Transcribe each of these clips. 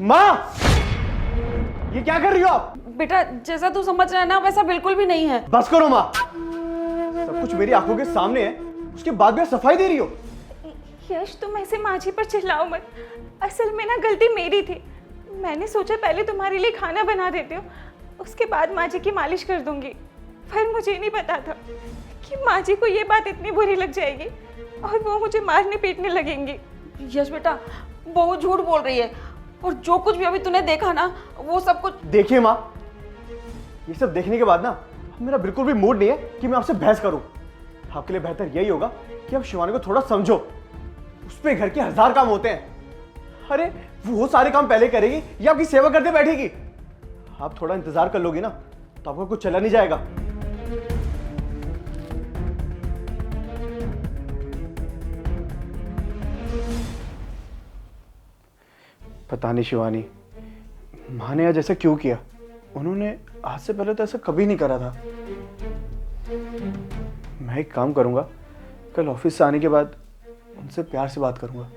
माँ, ये क्या कर रही हो आप? बेटा जैसा तू समझ रहा है ना वैसा बिल्कुल भी नहीं है। बस करो माँ, सब कुछ मेरी आंखों के सामने है, उसके बाद भी आप सफाई दे रही हो। यश तुम ऐसे माझी पर चिल्लाओ मत। असल में ना गलती मेरी थी। मैंने सोचा पहले तुम्हारे लिए खाना बना देती हूँ, उसके बाद माँ जी की मालिश कर दूंगी। पर मुझे नहीं पता था कि माँ जी को ये बात इतनी बुरी लग जाएगी और वो मुझे मारने पीटने लगेंगी। यश बेटा वो झूठ बोल रही है और जो कुछ भी अभी तूने देखा ना वो सब कुछ। देखिए माँ, ये सब देखने के बाद ना मेरा बिल्कुल भी मूड नहीं है कि मैं आपसे बहस करूं। आपके लिए बेहतर यही होगा कि आप शिवानी को थोड़ा समझो। उस पे घर के 1000 काम होते हैं। अरे वो सारे काम पहले करेगी या आपकी सेवा करते बैठेगी? आप थोड़ा इंतजार कर लोगी ना तो आपका कुछ चला नहीं जाएगा। पता नहीं शिवानी, माँ ने आज ऐसा क्यों किया? उन्होंने आज से पहले तो ऐसा कभी नहीं करा था। मैं एक काम करूंगा, कल ऑफिस से आने के बाद उनसे प्यार से बात करूंगा।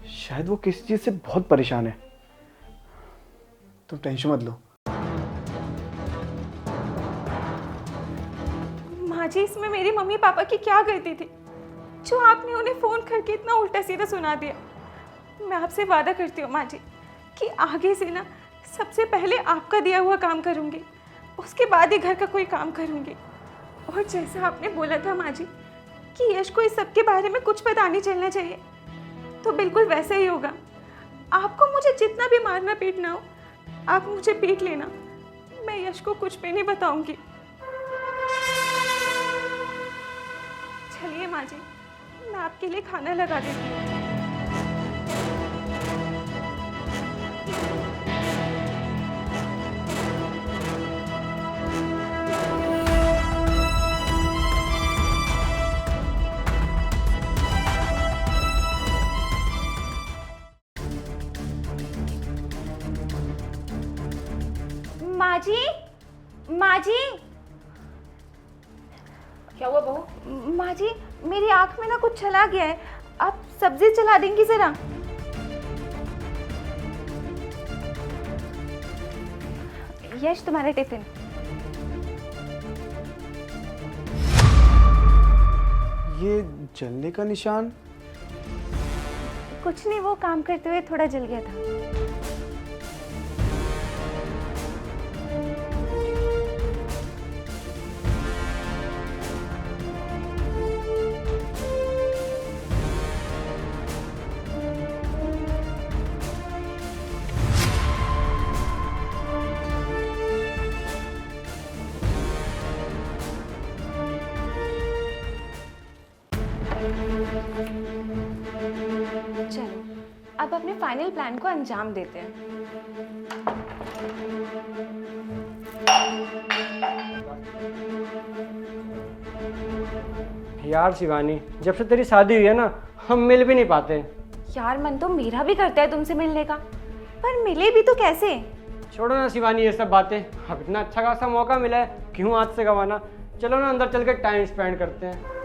शायद वो किसी चीज से बहुत परेशान है। तुम टेंशन मत लो। माँ जी इसमें मेरी मम्मी पापा की क्या गलती थी जो आपने उन्हें फोन करके इतना उल्टा सीधा सुना दिया? मैं आपसे वादा करती हूँ माँ जी कि आगे से ना सबसे पहले आपका दिया हुआ काम करूँगी, उसके बाद ही घर का कोई काम करूँगी। और जैसा आपने बोला था माँ जी कि यश को इस सब के बारे में कुछ पता नहीं चलना चाहिए, तो बिल्कुल वैसा ही होगा। आपको मुझे जितना भी मारना पीटना हो आप मुझे पीट लेना, मैं यश को कुछ भी नहीं बताऊंगी। चलिए माँ जी, मैं आपके लिए खाना लगा देती हूँ। माँ जी, माँ जी, क्या हुआ बहू? माँ जी मेरी आँख में ना कुछ चला गया है, आप सब्जी चला देंगी जरा? यश तुम्हारा टिफिन। ये जलने का निशान? कुछ नहीं, वो काम करते हुए थोड़ा जल गया था। चलो अब अपने फाइनल प्लान को अंजाम देते हैं। यार शिवानी, जब से तेरी शादी हुई है ना हम मिल भी नहीं पाते। यार मन तो मेरा भी करता है तुमसे मिलने का, पर मिले भी तो कैसे? छोड़ो ना शिवानी ये सब बातें, अब इतना अच्छा खासा मौका मिला है क्यों हाथ से गंवाना। चलो ना अंदर चल के टाइम स्पेंड करते हैं।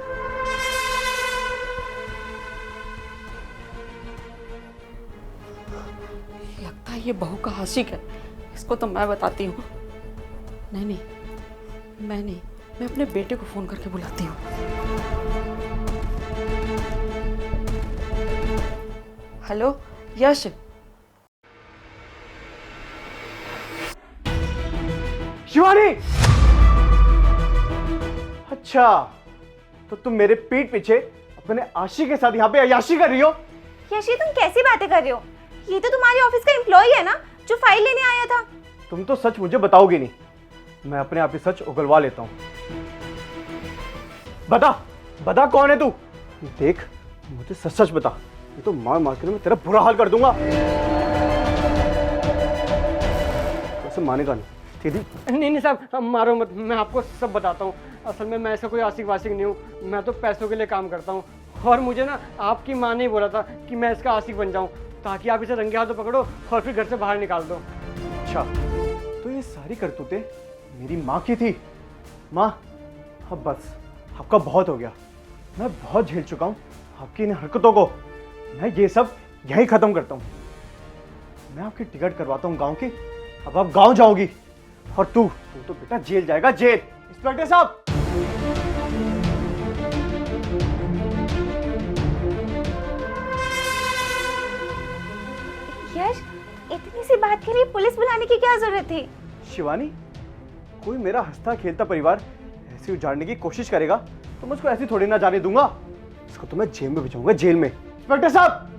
लगता है ये बहू का आशिक है, इसको तो मैं बताती हूँ। नहीं नहीं, मैं अपने बेटे को फोन करके बुलाती हूँ। हेलो यश। शिवानी, अच्छा तो तुम मेरे पीठ पीछे अपने आशिक के साथ यहाँ पे अय्याशी कर रही हो? यशी तुम कैसी बातें कर रहे हो? ये तो तुम्हारे ऑफिस का एम्प्लॉय है ना जो फाइल लेने आया था। तुम तो सच मुझे बताओगे नहीं, मैं अपने आप ही सच उगलवा लेता हूँ। बता बता कौन है तू? देख मुझे सच सच बता, ये तो मार मार के मैं तेरा बुरा हाल कर दूंगा। वैसे मानेगा नहीं। नहीं साहब मारो मत, मैं आपको सब बताता हूँ। असल में मैं ऐसा कोई आशिक वाशिक नहीं हूँ, मैं तो पैसों के लिए काम करता हूँ। और मुझे ना आपकी माँ ने ही बोला था कि मैं इसका आशिक बन जाऊँ ताकि आप इसे रंगे हाथों पकड़ो और फिर घर से बाहर निकाल दो। अच्छा तो ये सारी करतूतें मेरी माँ की थी? माँ अब बस, आपका बहुत हो गया। मैं बहुत झेल चुका हूँ आपकी इन हरकतों को। मैं ये सब यहीं खत्म करता हूँ। मैं आपकी टिकट करवाता हूँ गांव की, अब आप गांव जाओगी और तू तो बेटा जेल जाएगा, जेल। इंस्पेक्टर साहब, यश, इतनी सी बात के लिए पुलिस बुलाने की क्या जरूरत थी? शिवानी, कोई मेरा हंसता खेलता परिवार ऐसे उजाड़ने की कोशिश करेगा तो मैं उसको ऐसी थोड़ी ना जाने दूंगा। इसको तो मैं जेल में भिजवाऊंगा, जेल में। इंस्पेक्टर साहब,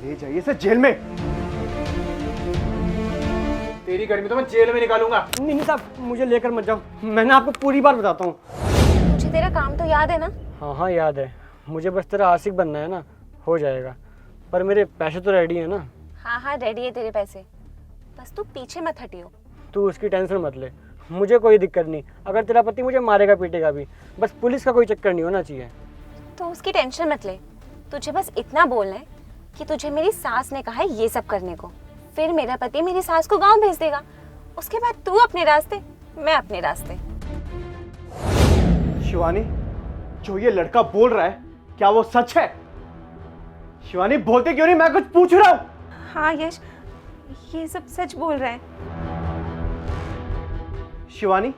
ले जाइए इसे जेल में। तेरी गर्मी तो मैं जेल में निकालूंगा। नहीं साहब, मुझे लेकर मत जाओ, मैं ना आपको पूरी बात बताता हूँ। मुझे तेरा काम तो याद है ना? हाँ हाँ याद है, मुझे बस तेरा आशिक बनना है ना, हो जाएगा। पर मेरे पैसे तो रेडी है ना? हाँ हाँ रेडी है तेरे पैसे, बस तू पीछे मत हटियो। तू उसकी टेंशन मत ले, मुझे कोई दिक्कत नहीं। अगर तेरा पति मुझे मारेगा पीटेगा भी, बस पुलिस का कोई चक्कर नहीं होना चाहिए। तो उसकी टेंशन मत ले, तुझे बस इतना बोलना है कि तुझे मेरी सास ने कहा है ये सब करने को, फिर मेरा पति मेरी सास को गांव भेज देगा। उसके बाद तू अपने रास्ते, मैं अपने रास्ते। शिवानी, जो ये लड़का बोल रहा है क्या वो सच है? शिवानी बोलते क्यों नहीं, मैं कुछ पूछ रहा हूँ। हाँ यश, ये सब सच बोल रहा है। शिवानी,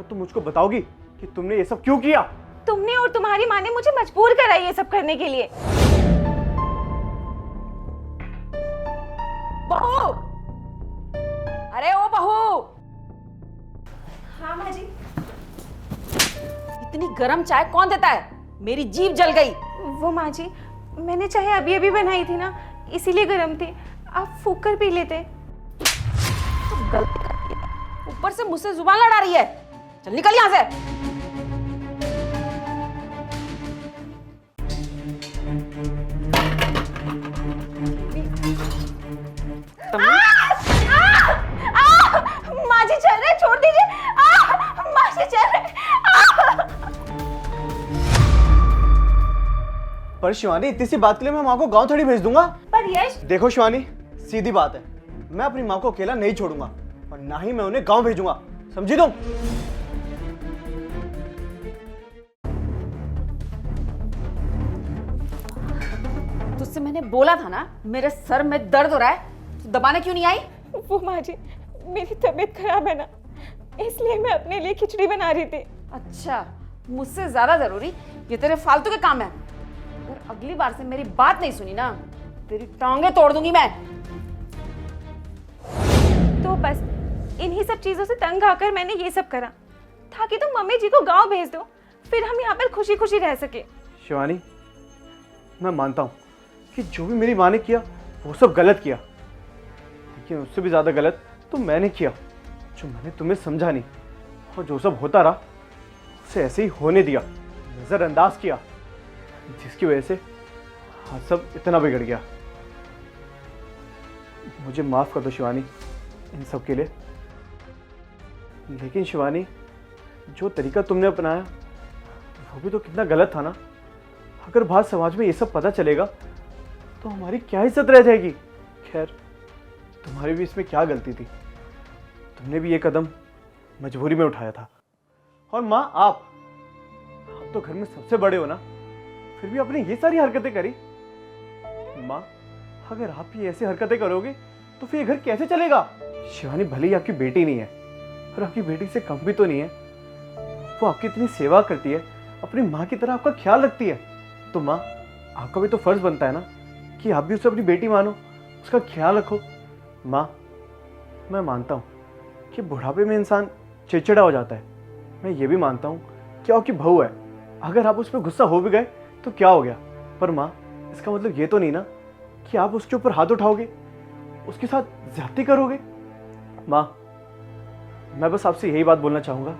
तुम मुझको बताओगी कि तुमने ये सब क्यों किया? तुमने और तुम्हारी माँ ने मुझे मजबूर करा ये सब करने के लिए। बहू, अरे ओ बहू, हाँ माँ जी। इतनी गरम चाय कौन देता है? मेरी जीभ जल गई। वो माँ जी, मैंने चाय अभी अभी बनाई थी ना, इसीलिए गर्म थी, आप फूंक कर पी लेते। ऊपर से मुझसे जुबान लड़ा रही है, चल निकल यहाँ से। माँ जी चल रहे, छोड़ दीजिए। माँ जी चल रहे। पर शिवानी, इतनी सी बात के लिए मैं माँ को गांव थोड़ी भेज दूंगा। पर यश, देखो शिवानी, सीधी बात है, मैं अपनी माँ को अकेला नहीं छोड़ूंगा और ना ही मैं उन्हें गांव भेजूंगा, समझी तुम? तुझसे मैंने बोला था ना, मेरे सर में दर्द हो रहा है, तू दबाने क्यों नहीं आई? वो माँ जी, मेरी तबीयत खराब है ना, इसलिए मैं अपने लिए खिचड़ी बना रही थी। अच्छा, मुझसे ज्यादा जरूरी ये तेरे फालतू के काम है। अगर अगली बार से मेरी बात नहीं सुनी ना, तेरी टांगे तोड़ दूंगी मैं। तो बस इन्हीं सब चीजों से तंग आकर मैंने ये सब करा, ताकि तुम मम्मी जी को गांव भेज दो, फिर हम यहाँ पर खुशी खुशी रह सके। शिवानी, मैं मानता हूँ कि जो भी मेरी माँ ने किया वो सब गलत किया, लेकिन उससे भी ज्यादा गलत तो मैंने किया, जो मैंने तुम्हें समझा नहीं और जो सब होता रहा उसे ऐसे ही होने दिया, नजरअंदाज किया, जिसकी वजह से आज सब इतना बिगड़ गया। मुझे माफ कर दो शिवानी इन सब के लिए। लेकिन शिवानी, जो तरीका तुमने अपनाया वो भी तो कितना गलत था ना। अगर बाहर समाज में ये सब पता चलेगा तो हमारी क्या इज्जत रह जाएगी। खैर, तुम्हारी भी इसमें क्या गलती थी, तुमने भी ये कदम मजबूरी में उठाया था। और माँ, आप तो घर में सबसे बड़े हो ना, फिर भी आपने ये सारी हरकतें करी। माँ, अगर आप ये ऐसी हरकतें करोगे तो फिर ये घर कैसे चलेगा? शिवानी भले ही आपकी बेटी नहीं है और आपकी बेटी से कम भी तो नहीं है, वो आपकी इतनी सेवा करती है, अपनी माँ की तरह आपका ख्याल रखती है, तो माँ आपका भी तो फर्ज बनता है ना कि आप भी उसे अपनी बेटी मानो, उसका ख्याल रखो। माँ, मैं मानता हूँ कि बुढ़ापे में इंसान चिड़चिड़ा हो जाता है, मैं ये भी मानता हूँ कि आपकी बहू है, अगर आप उस पर गुस्सा हो भी गए तो क्या हो गया, पर माँ इसका मतलब ये तो नहीं ना कि आप उसके ऊपर हाथ उठाओगे, उसके साथ ज्यादती करोगे। माँ, मैं बस आपसे यही बात बोलना चाहूँगा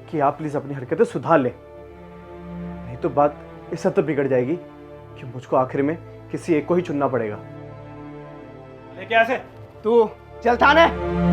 कि आप प्लीज़ अपनी हरकतें सुधार लें, नहीं तो बात इस हद तक बिगड़ जाएगी कि मुझको आखिर में किसी एक को ही चुनना पड़ेगा। लेके ऐसे तू चल थाने।